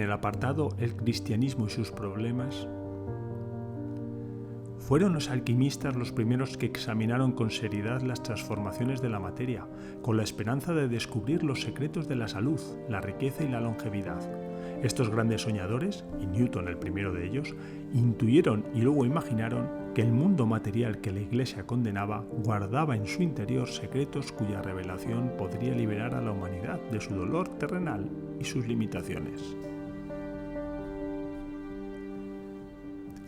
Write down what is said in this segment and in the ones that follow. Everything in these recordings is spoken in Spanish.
en el apartado El cristianismo y sus problemas, fueron los alquimistas los primeros que examinaron con seriedad las transformaciones de la materia, con la esperanza de descubrir los secretos de la salud, la riqueza y la longevidad. Estos grandes soñadores, y Newton el primero de ellos, intuyeron y luego imaginaron que el mundo material que la Iglesia condenaba guardaba en su interior secretos cuya revelación podría liberar a la humanidad de su dolor terrenal y sus limitaciones.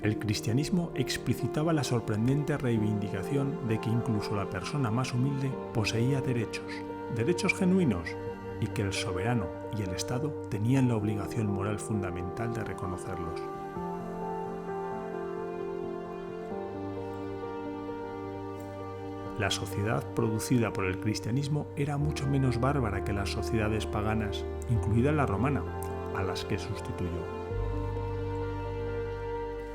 El cristianismo explicitaba la sorprendente reivindicación de que incluso la persona más humilde poseía derechos genuinos, y que el soberano y el Estado tenían la obligación moral fundamental de reconocerlos. La sociedad producida por el cristianismo era mucho menos bárbara que las sociedades paganas, incluida la romana, a las que sustituyó.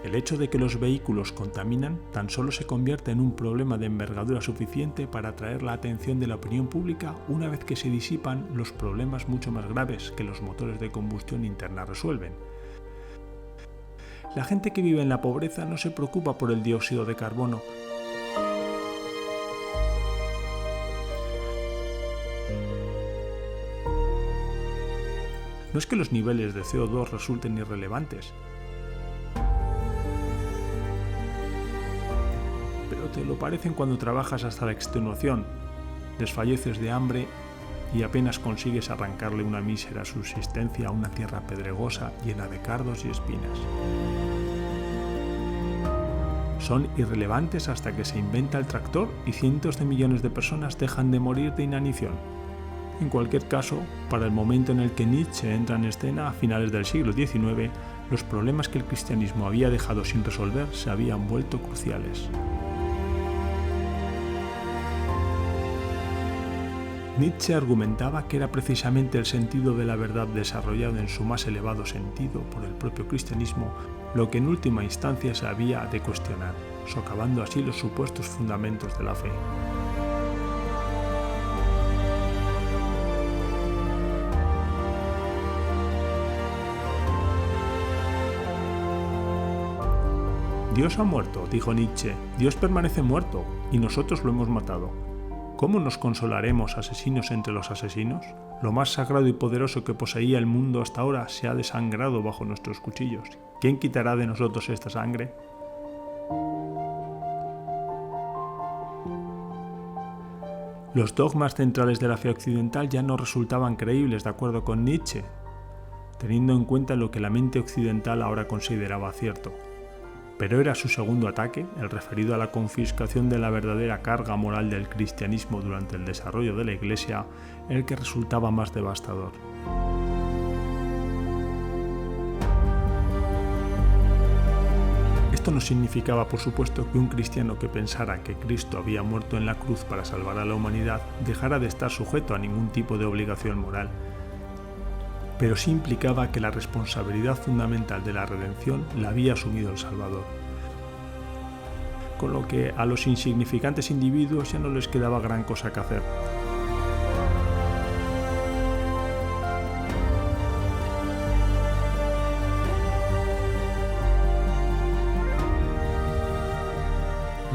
El hecho de que los vehículos contaminan tan solo se convierte en un problema de envergadura suficiente para atraer la atención de la opinión pública una vez que se disipan los problemas mucho más graves que los motores de combustión interna resuelven. La gente que vive en la pobreza no se preocupa por el dióxido de carbono. No es que los niveles de CO2 resulten irrelevantes, te lo parecen cuando trabajas hasta la extenuación, desfalleces de hambre y apenas consigues arrancarle una mísera subsistencia a una tierra pedregosa llena de cardos y espinas. Son irrelevantes hasta que se inventa el tractor y cientos de millones de personas dejan de morir de inanición. En cualquier caso, para el momento en el que Nietzsche entra en escena a finales del siglo XIX, los problemas que el cristianismo había dejado sin resolver se habían vuelto cruciales. Nietzsche argumentaba que era precisamente el sentido de la verdad desarrollado en su más elevado sentido por el propio cristianismo lo que en última instancia se había de cuestionar, socavando así los supuestos fundamentos de la fe. Dios ha muerto, dijo Nietzsche, Dios permanece muerto y nosotros lo hemos matado. ¿Cómo nos consolaremos asesinos entre los asesinos? Lo más sagrado y poderoso que poseía el mundo hasta ahora se ha desangrado bajo nuestros cuchillos. ¿Quién quitará de nosotros esta sangre? Los dogmas centrales de la fe occidental ya no resultaban creíbles, de acuerdo con Nietzsche, teniendo en cuenta lo que la mente occidental ahora consideraba cierto. Pero era su segundo ataque, el referido a la confiscación de la verdadera carga moral del cristianismo durante el desarrollo de la Iglesia, el que resultaba más devastador. Esto no significaba, por supuesto, que un cristiano que pensara que Cristo había muerto en la cruz para salvar a la humanidad dejara de estar sujeto a ningún tipo de obligación moral. Pero sí implicaba que la responsabilidad fundamental de la redención la había asumido el Salvador. Con lo que a los insignificantes individuos ya no les quedaba gran cosa que hacer.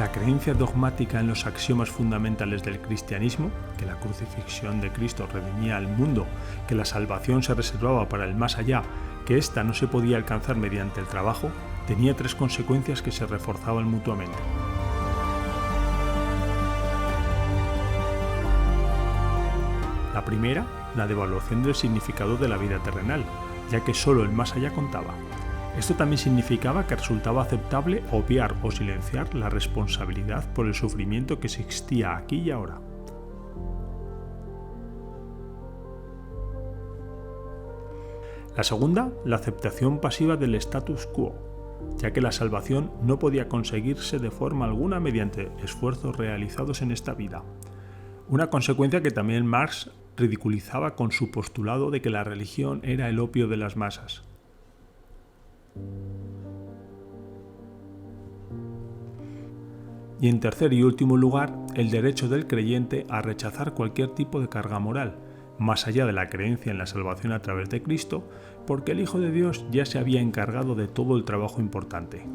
La creencia dogmática en los axiomas fundamentales del cristianismo, que la crucifixión de Cristo redimía al mundo, que la salvación se reservaba para el más allá, que ésta no se podía alcanzar mediante el trabajo, tenía tres consecuencias que se reforzaban mutuamente. La primera, la devaluación del significado de la vida terrenal, ya que solo el más allá contaba. Esto también significaba que resultaba aceptable obviar o silenciar la responsabilidad por el sufrimiento que existía aquí y ahora. La segunda, la aceptación pasiva del status quo, ya que la salvación no podía conseguirse de forma alguna mediante esfuerzos realizados en esta vida. Una consecuencia que también Marx ridiculizaba con su postulado de que la religión era el opio de las masas. Y en tercer y último lugar, el derecho del creyente a rechazar cualquier tipo de carga moral, más allá de la creencia en la salvación a través de Cristo, porque el Hijo de Dios ya se había encargado de todo el trabajo importante.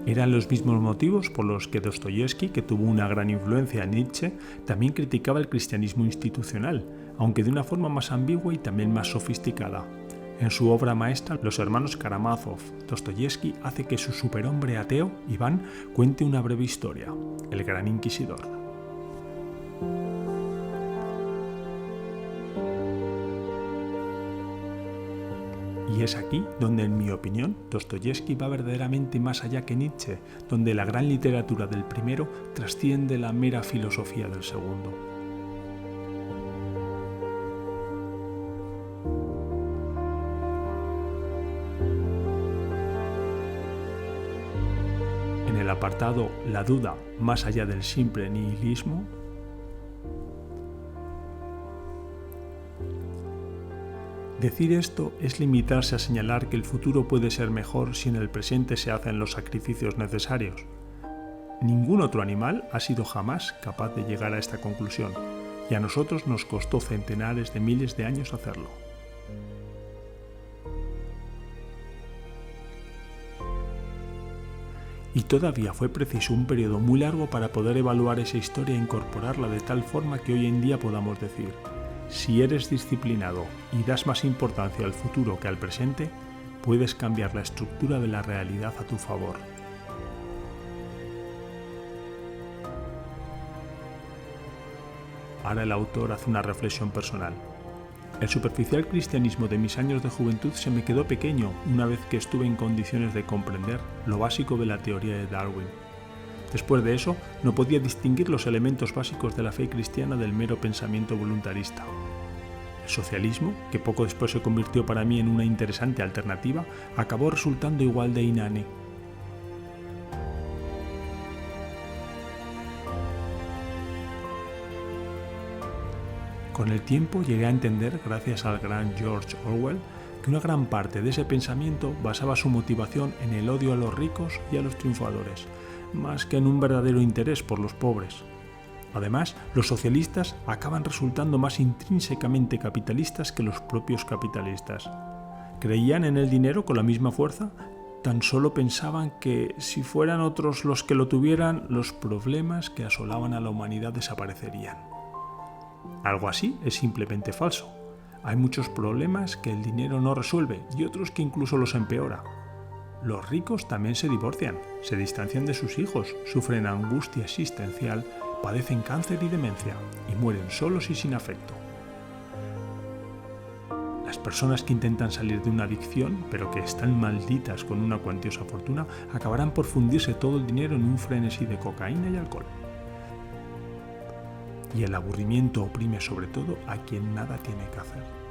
Eran los mismos motivos por los que Dostoyevski, que tuvo una gran influencia en Nietzsche, también criticaba el cristianismo institucional, aunque de una forma más ambigua y también más sofisticada. En su obra maestra, Los hermanos Karamazov, Dostoyevski hace que su superhombre ateo, Iván, cuente una breve historia, el Gran Inquisidor. Y es aquí donde, en mi opinión, Dostoyevski va verdaderamente más allá que Nietzsche, donde la gran literatura del primero trasciende la mera filosofía del segundo. En el apartado La duda más allá del simple nihilismo, decir esto es limitarse a señalar que el futuro puede ser mejor si en el presente se hacen los sacrificios necesarios. Ningún otro animal ha sido jamás capaz de llegar a esta conclusión, y a nosotros nos costó centenares de miles de años hacerlo. Y todavía fue preciso un periodo muy largo para poder evaluar esa historia e incorporarla de tal forma que hoy en día podamos decir: si eres disciplinado y das más importancia al futuro que al presente, puedes cambiar la estructura de la realidad a tu favor. Ahora el autor hace una reflexión personal. El superficial cristianismo de mis años de juventud se me quedó pequeño una vez que estuve en condiciones de comprender lo básico de la teoría de Darwin. Después de eso, no podía distinguir los elementos básicos de la fe cristiana del mero pensamiento voluntarista. El socialismo, que poco después se convirtió para mí en una interesante alternativa, acabó resultando igual de inane. Con el tiempo llegué a entender, gracias al gran George Orwell, que una gran parte de ese pensamiento basaba su motivación en el odio a los ricos y a los triunfadores, más que en un verdadero interés por los pobres. Además, los socialistas acaban resultando más intrínsecamente capitalistas que los propios capitalistas. ¿Creían en el dinero con la misma fuerza? Tan solo pensaban que, si fueran otros los que lo tuvieran, los problemas que asolaban a la humanidad desaparecerían. Algo así es simplemente falso. Hay muchos problemas que el dinero no resuelve y otros que incluso los empeora. Los ricos también se divorcian, se distancian de sus hijos, sufren angustia existencial, padecen cáncer y demencia y mueren solos y sin afecto. Las personas que intentan salir de una adicción, pero que están malditas con una cuantiosa fortuna, acabarán por fundirse todo el dinero en un frenesí de cocaína y alcohol. Y el aburrimiento oprime sobre todo a quien nada tiene que hacer.